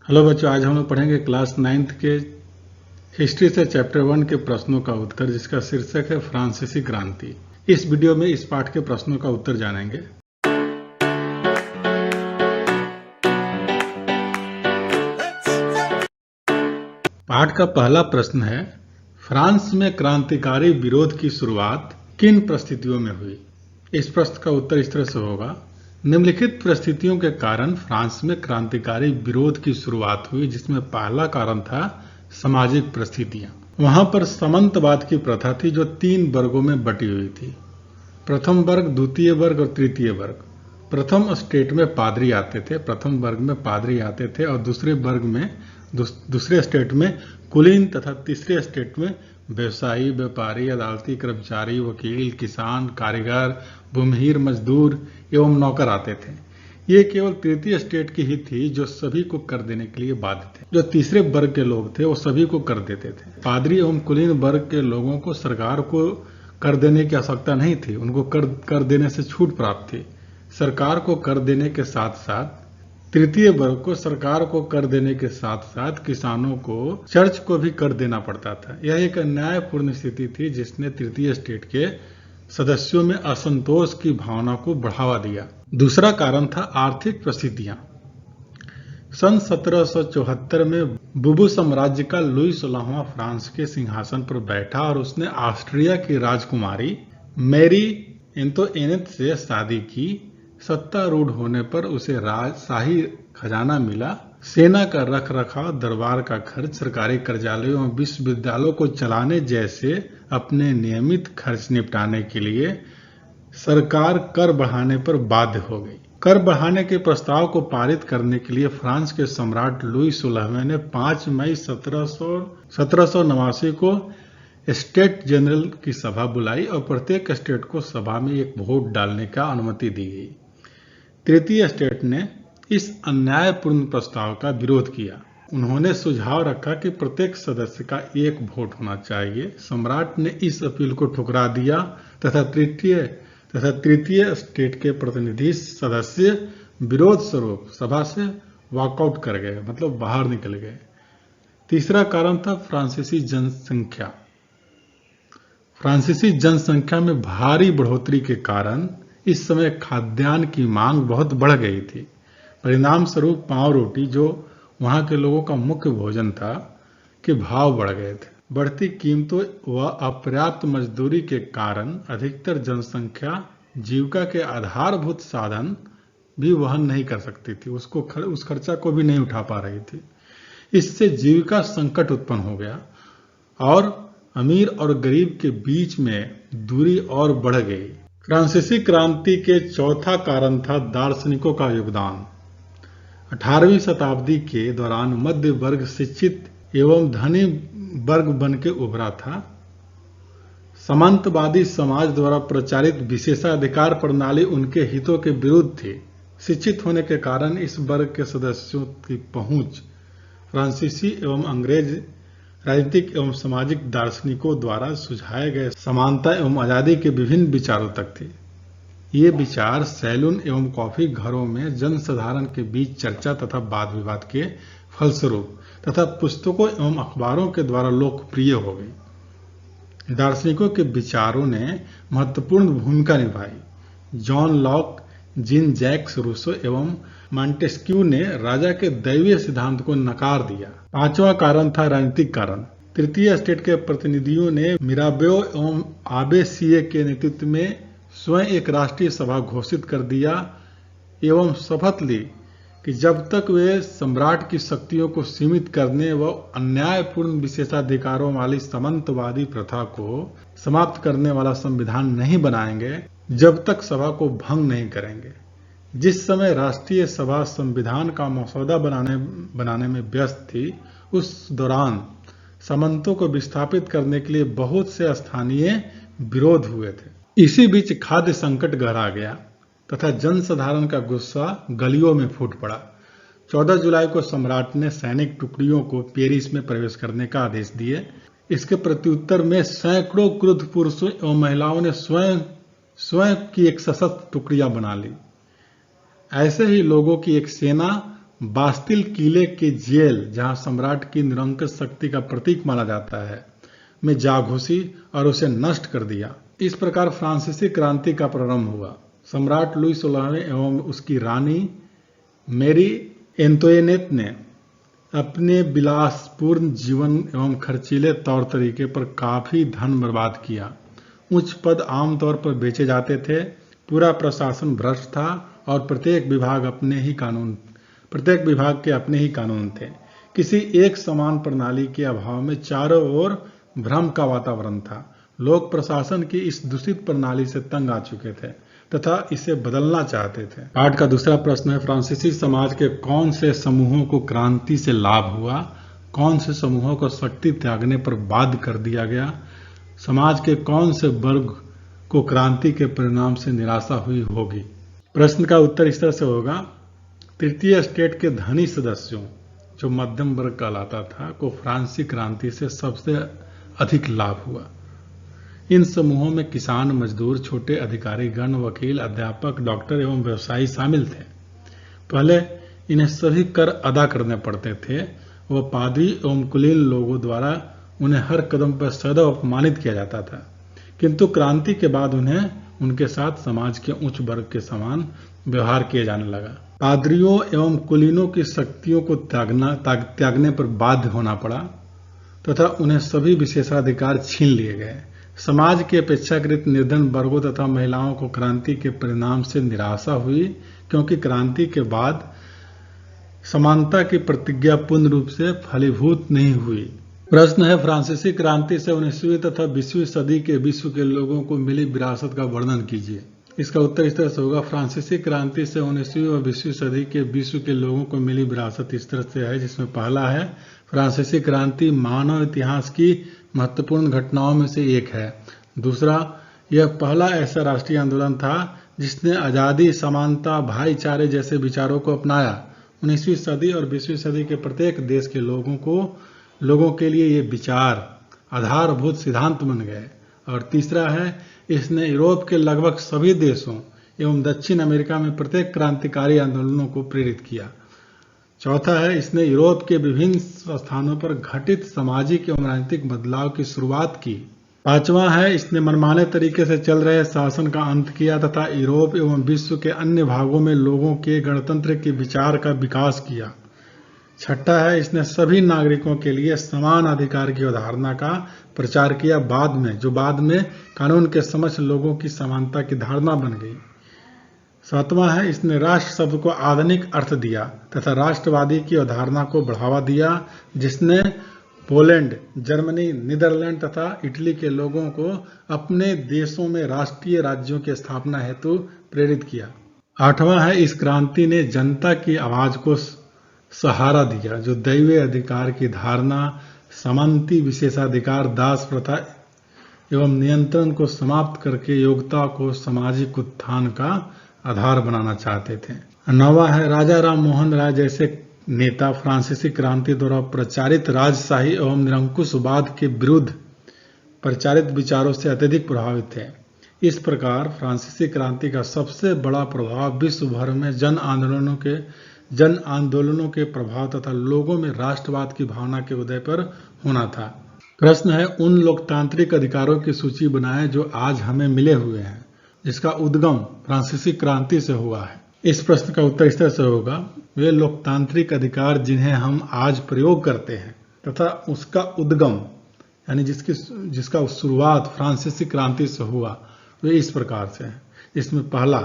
Hello बच्चों, आज हम लोग पढ़ेंगे क्लास 9th के हिस्ट्री से चैप्टर 1 के प्रश्नों का उत्तर, जिसका शीर्षक है फ्रांसीसी क्रांति। इस वीडियो में इस पाठ के प्रश्नों का उत्तर जानेंगे। पाठ का पहला प्रश्न है, फ्रांस में क्रांतिकारी विरोध की शुरुआत किन परिस्थितियों में हुई? इस प्रश्न का उत्तर इस तरह से होगा, निम्नलिखित परिस्थितियों के कारण फ्रांस में क्रांतिकारी विरोध की शुरुआत हुई, जिसमें पहला कारण था सामाजिक परिस्थितियां। वहां पर सामंतवाद की प्रथा थी जो 3 वर्गों में बटी हुई थी, प्रथम वर्ग, द्वितीय वर्ग और तृतीय वर्ग। प्रथम स्टेट में पादरी आते थे, प्रथम वर्ग में पादरी आते थे, और दूसरे स्टेट में कुलीन तथा तीसरे स्टेट में व्यवसायी, व्यापारी, अदालती कर्मचारी, वकील, किसान, कारीगर, भूमिहीन, मजदूर एवं नौकर आते थे। ये केवल तृतीय स्टेट की ही थी जो सभी को कर देने के लिए बाध्य थे। जो तीसरे वर्ग के लोग थे वो सभी को कर देते थे। पादरी एवं कुलीन वर्ग के लोगों को सरकार को कर देने की आवश्यकता नहीं थी, उनको कर देने से छूट प्राप्त थी। सरकार को कर देने के साथ साथ तृतीय वर्ग को सरकार को कर देने के साथ साथ किसानों को, चर्च को भी कर देना पड़ता था। यह एक अन्यायपूर्ण स्थिति थी जिसने तृतीय स्टेट के सदस्यों में असंतोष की भावना को बढ़ावा दिया। दूसरा कारण था आर्थिक परिस्थितियां। सन 1774 में बुबू साम्राज्य का लुई 16वां फ्रांस के सिंहासन पर बैठा और उसने ऑस्ट्रिया की राजकुमारी मैरी एंतोइनेट से शादी की। सत्तारूढ़ होने पर उसे शाही खजाना मिला, सेना का रख रखाव, दरबार का खर्च, सरकारी कार्यालयों और विश्वविद्यालयों को चलाने जैसे अपने नियमित खर्च निपटाने के लिए सरकार कर बढ़ाने पर बाध्य हो गई। कर बढ़ाने के प्रस्ताव को पारित करने के लिए फ्रांस के सम्राट लुई 16वें ने 5 मई 1789 को स्टेट जनरल की सभा बुलाई और प्रत्येक स्टेट को सभा में एक वोट डालने का अनुमति दी गई। तृतीय स्टेट ने इस अन्यायपूर्ण प्रस्ताव का विरोध किया। उन्होंने सुझाव रखा कि प्रत्येक सदस्य का एक वोट होना चाहिए। सम्राट ने इस अपील को ठुकरा दिया तथा तृतीय स्टेट के प्रतिनिधि सदस्य विरोध स्वरूप सभा से वॉकआउट कर गए, मतलब बाहर निकल गए। तीसरा कारण था फ्रांसीसी जनसंख्या। फ्रांसीसी जनसंख्या में भारी बढ़ोतरी के कारण इस समय खाद्यान्न की मांग बहुत बढ़ गई थी। परिणाम स्वरूप पाव रोटी, जो वहां के लोगों का मुख्य भोजन था, के भाव बढ़ गए थे। बढ़ती कीमतों व अपर्याप्त मजदूरी के कारण अधिकतर जनसंख्या जीविका के आधारभूत साधन भी वहन नहीं कर सकती थी, उस खर्चा को भी नहीं उठा पा रही थी। इससे जीविका संकट उत्पन्न हो गया और अमीर और गरीब के बीच में दूरी और बढ़ गई। फ्रांसीसी क्रांति के चौथा कारण था दार्शनिकों का योगदान। 18वीं शताब्दी के दौरान मध्य वर्ग शिक्षित एवं धनी वर्ग बन के उभरा था। सामंतवादी समाज द्वारा प्रचारित विशेषाधिकार प्रणाली उनके हितों के विरुद्ध थी। शिक्षित होने के कारण इस वर्ग के सदस्यों की पहुंच फ्रांसीसी एवं अंग्रेज राजनीतिक एवं सामाजिक दार्शनिकों द्वारा सुझाए गए समानता एवं आजादी के विभिन्न विचारों तक थी। ये विचार सैलून एवं कॉफी घरों में जनसाधारण के बीच चर्चा तथा वाद विवाद के फलस्वरूप तथा पुस्तकों एवं अखबारों के द्वारा लोकप्रिय हो गई। दार्शनिकों के विचारों ने महत्वपूर्ण भूमिका निभाई। John Locke, Jean Jacques Rousseau एवं मॉन्टेस्क्यू ने राजा के दैवीय सिद्धांत को नकार दिया। पांचवा कारण था राजनीतिक कारण। तृतीय स्टेट के प्रतिनिधियों ने मिराबेओ एवं आबे सीए के नेतृत्व में स्वयं एक राष्ट्रीय सभा घोषित कर दिया एवं शपथ ली कि जब तक वे सम्राट की शक्तियों को सीमित करने व अन्यायपूर्ण विशेषाधिकारों वाली सामंतवादी प्रथा को समाप्त करने वाला संविधान नहीं बनाएंगे, जब तक सभा को भंग नहीं करेंगे। जिस समय राष्ट्रीय सभा संविधान का मसौदा बनाने में व्यस्त थी, उस दौरान सामंतों को विस्थापित करने के लिए बहुत से स्थानीय विरोध हुए थे। इसी बीच खाद्य संकट गहरा गया तथा जनसाधारण का गुस्सा गलियों में फूट पड़ा। 14 जुलाई को सम्राट ने सैनिक टुकड़ियों को पेरिस में प्रवेश करने का आदेश दिए। इसके प्रत्युत्तर में सैकड़ों क्रुद्ध पुरुषों एवं महिलाओं ने स्वयं की एक सशस्त्र टुकड़ियां बना ली। ऐसे ही लोगों की एक सेना बास्तिल किले के जेल, जहां सम्राट की निरंकुश शक्ति का प्रतीक माना जाता है, में जा घुसी और उसे नष्ट कर दिया। इस प्रकार फ्रांसीसी क्रांति का प्रारंभ हुआ। सम्राट लुई 16वें एवं उसकी रानी मेरी एंतोइनेट ने अपने विलासपूर्ण जीवन एवं खर्चीले तौर तरीके पर काफी धन बर्बाद किया। उच्च पद आमतौर पर बेचे जाते थे, पूरा प्रशासन भ्रष्ट था और प्रत्येक विभाग के अपने ही कानून थे। किसी एक समान प्रणाली के अभाव में चारों ओर भ्रम का वातावरण था। लोग प्रशासन की इस दूषित प्रणाली से तंग आ चुके थे तथा इसे बदलना चाहते थे। पाठ का दूसरा प्रश्न है, फ्रांसीसी समाज के कौन से समूहों को क्रांति से लाभ हुआ, कौन से समूहों को शक्ति त्यागने पर बाध्य कर दिया गया, समाज के कौन से वर्ग को क्रांति के परिणाम से निराशा हुई होगी। प्रश्न का उत्तर इस तरह से होगा, तृतीय स्टेट के धनी सदस्यों, जो मध्यम वर्ग कहलाता था, को फ्रांसीसी क्रांति से सबसे अधिक लाभ हुआ। इन समूहों में किसान, मजदूर, छोटे अधिकारी गण, वकील, अध्यापक, डॉक्टर एवं व्यवसायी शामिल थे। पहले इन्हें सभी कर अदा करने पड़ते थे। वह पादरी एवं कुलीन लोगों द्वारा उन्हें हर कदम पर सदैव अपमानित किया जाता था, किंतु क्रांति के बाद उन्हें उनके साथ समाज के उच्च वर्ग के समान व्यवहार किया जाने लगा। पादरियों एवं कुलीनों की शक्तियों को त्यागने पर बाध्य होना पड़ा तथा उन्हें सभी विशेषाधिकार छीन लिए गए। समाज के अपेक्षाकृत निर्धन वर्गों तथा महिलाओं को क्रांति के परिणाम से निराशा हुई, क्योंकि क्रांति के बाद समानता की प्रतिज्ञा पूर्ण रूप से फलीभूत नहीं हुई। प्रश्न है, फ्रांसीसी क्रांति से 19वीं तथा 20वीं सदी के विश्व के लोगों को मिली विरासत का वर्णन कीजिए। इसका उत्तर इस तरह से होगा, फ्रांसीसी क्रांति से 19वीं और 20वीं सदी के विश्व के लोगों को मिली विरासत इस तरह से है, जिसमें पहला है, फ्रांसीसी क्रांति मानव इतिहास की महत्वपूर्ण घटनाओं में से एक है। दूसरा, यह पहला ऐसा राष्ट्रीय आंदोलन था जिसने आजादी, समानता, भाईचारे जैसे विचारों को अपनाया। 19वीं सदी और 20वीं सदी के प्रत्येक देश के लोगों के लिए ये विचार आधारभूत सिद्धांत बन गए। और तीसरा है, इसने यूरोप के लगभग सभी देशों एवं दक्षिण अमेरिका में प्रत्येक क्रांतिकारी आंदोलनों को प्रेरित किया। चौथा है, इसने यूरोप के विभिन्न स्थानों पर घटित सामाजिक एवं राजनीतिक बदलाव की शुरुआत की। पांचवा है, इसने मनमाने तरीके से चल रहे शासन का अंत किया तथा यूरोप एवं विश्व के अन्य भागों में लोगों के गणतंत्र के विचार का विकास किया। छठा है, इसने सभी नागरिकों के लिए समान अधिकार की अवधारणा का प्रचार किया, जो बाद में कानून के समक्ष लोगों की समानता की धारणा बन गई। सातवां है, इसने राष्ट्र शब्द को आधुनिक अर्थ दिया तथा राष्ट्रवादी की अवधारणा को बढ़ावा दिया, जिसने पोलैंड, जर्मनी, नीदरलैंड तथा इटली के लोगों को अपने देशों में राष्ट्रीय राज्यों की स्थापना हेतु प्रेरित किया। आठवां है, इस क्रांति ने जनता की आवाज को सहारा दिया, जो दैवीय अधिकार की धारणा, समानती विशेषाधिकार, दास प्रथा एवं नियंत्रण को समाप्त करके योग्यता को सामाजिक उत्थान का आधार बनाना चाहते थे। नौवां है, राजा राम मोहन राय जैसे नेता फ्रांसीसी क्रांति द्वारा प्रचारित राजशाही एवं निरंकुशवाद के विरुद्ध प्रचारित विचारों से अत्यधिक प्रभावित थे। इस प्रकार फ्रांसीसी क्रांति का सबसे बड़ा प्रभाव विश्व भर में जन आंदोलनों के प्रभाव तथा लोगों में राष्ट्रवाद की भावना के उदय पर होना था। प्रश्न है, उन लोकतांत्रिक अधिकारों की सूची बनाएं जो आज हमें मिले हुए हैं, जिसका उद्गम फ्रांसीसी क्रांति से हुआ है। इस प्रश्न का उत्तर इस तरह से होगा, वे लोकतांत्रिक अधिकार जिन्हें हम आज प्रयोग करते हैं तथा उसका उद्गम यानी जिसका शुरुआत फ्रांसीसी क्रांति से हुआ, वे इस प्रकार से हैं। इसमें पहला,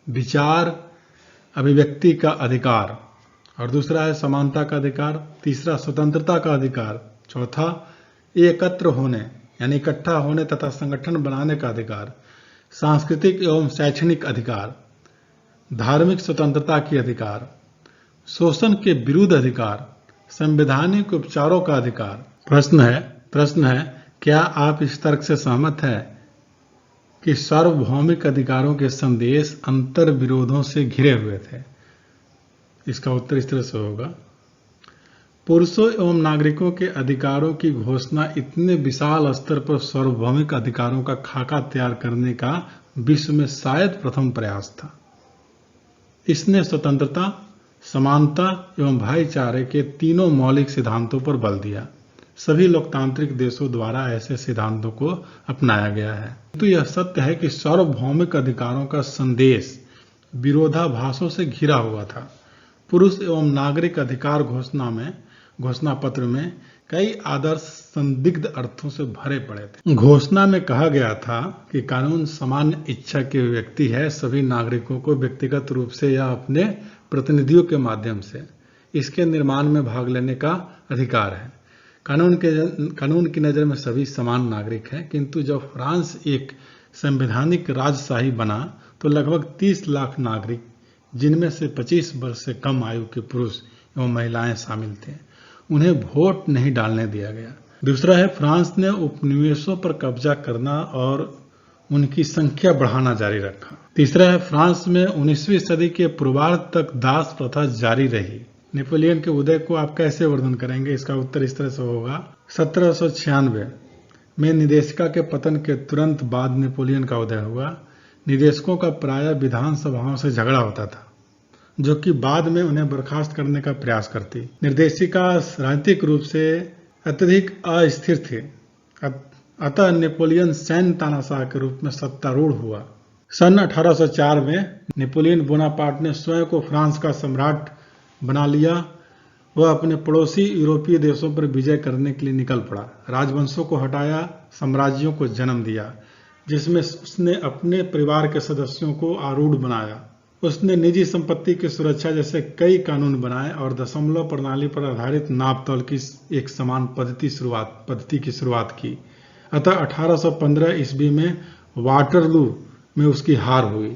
विचार अभिव्यक्ति का अधिकार, और दूसरा है समानता का अधिकार, तीसरा स्वतंत्रता का अधिकार, चौथा एकत्र होने यानी इकट्ठा होने तथा संगठन बनाने का अधिकार, सांस्कृतिक एवं शैक्षणिक अधिकार, धार्मिक स्वतंत्रता की अधिकार, शोषण के विरुद्ध अधिकार, संवैधानिक उपचारों का अधिकार। प्रश्न है, क्या आप इस तर्क से सहमत हैं कि सार्वभौमिक अधिकारों के संदेश अंतर विरोधों से घिरे हुए थे? इसका उत्तर इस तरह से होगा, पुरुषों एवं नागरिकों के अधिकारों की घोषणा इतने विशाल स्तर पर सार्वभौमिक अधिकारों का खाका तैयार करने का विश्व में शायद प्रथम प्रयास था। इसने स्वतंत्रता, समानता एवं भाईचारे के तीनों मौलिक सिद्धांतों पर बल दिया। सभी लोकतांत्रिक देशों द्वारा ऐसे सिद्धांतों को अपनाया गया है। तो यह सत्य है कि सार्वभौमिक अधिकारों का संदेश विरोधाभासों से घिरा हुआ था। पुरुष एवं नागरिक अधिकार घोषणा पत्र में कई आदर्श संदिग्ध अर्थों से भरे पड़े थे। घोषणा में कहा गया था कि कानून सामान्य इच्छा के व्यक्ति है, सभी नागरिकों को व्यक्तिगत रूप से या अपने प्रतिनिधियों के माध्यम से इसके निर्माण में भाग लेने का अधिकार है। कानून की नज़र में सभी समान नागरिक हैं, किंतु जब फ्रांस एक संवैधानिक राजशाही बना तो लगभग 30 लाख नागरिक, जिनमें से 25 वर्ष से कम आयु के पुरुष एवं महिलाएं शामिल थे, उन्हें वोट नहीं डालने दिया गया। दूसरा है, फ्रांस ने उपनिवेशों पर कब्जा करना और उनकी संख्या बढ़ाना जारी रखा। तीसरा है, फ्रांस में 19वीं सदी के पूर्वार्ध तक दास प्रथा जारी रही। नेपोलियन के उदय को आप कैसे वर्णन करेंगे? इसका उत्तर इस तरह से होगा। 1796 में निदेशिका के पतन के तुरंत बाद नेपोलियन का उदय हुआ। निदेशकों का प्रायः विधानसभाओं से झगड़ा होता था, जो कि बाद में उन्हें बर्खास्त करने का प्रयास करती। निर्देशिका राजनीतिक रूप से अत्यधिक अस्थिर थे, अतः नेपोलियन सैन्य तानाशाह के रूप में सत्तारूढ़ हुआ। सन 1804 में नेपोलियन बोनापार्ट ने स्वयं को फ्रांस का सम्राट बना लिया। वह अपने पड़ोसी यूरोपीय देशों पर विजय करने के लिए निकल पड़ा। राजवंशों को हटाया, साम्राज्यों को जन्म दिया, जिसमें उसने अपने परिवार के सदस्यों को आरूढ़ बनाया। उसने निजी संपत्ति की सुरक्षा जैसे कई कानून बनाए और दशमलव प्रणाली पर आधारित नापतोल की एक समान पद्धति की शुरुआत की। अतः 1815 ईस्वी में वाटरलू में उसकी हार हुई।